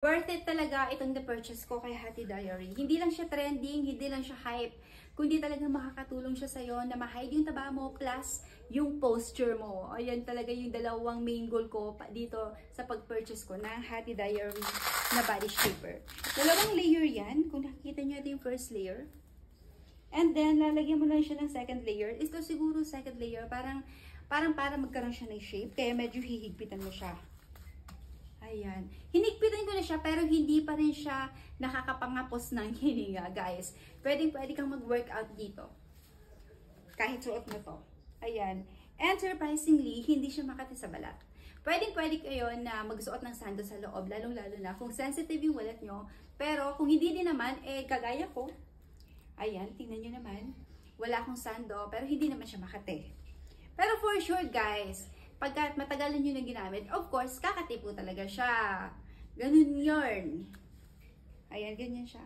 Worth it talaga itong na-purchase ko kay Hati Diary. Hindi lang siya trending, hindi lang siya hype, kundi talagang makakatulong siya sa'yo na ma-hide yung taba mo plus yung posture mo. Ayan talaga yung dalawang main goal ko dito sa pag-purchase ko ng Hati Diary na body shaper. Dalawang layer yan. Kung nakikita nyo, ito yung first layer. And then, lalagyan mo lang siya ng second layer. Ito siguro second layer, parang para magkaroon siya ng shape. Kaya medyo hihigpitan mo siya. Ayan. Hinigpitan ko na siya pero hindi pa rin siya nakakapangapos ng hininga, guys. Pwede kang mag-workout dito. Kahit suot mo to. Ayan. And surprisingly, hindi siya makati sa balat. Pwede kayo na magsuot ng sando sa loob, lalong-lalo na kung sensitive yung balat nyo. Pero kung hindi din naman, kagaya ko. Ayan, tingnan nyo naman. Wala akong sando, pero hindi naman siya makati. Pero for sure, guys, pagka matagalan nyo na ginamit, of course, kakati po talaga siya. Ganun yun. Ayan, ganyan siya.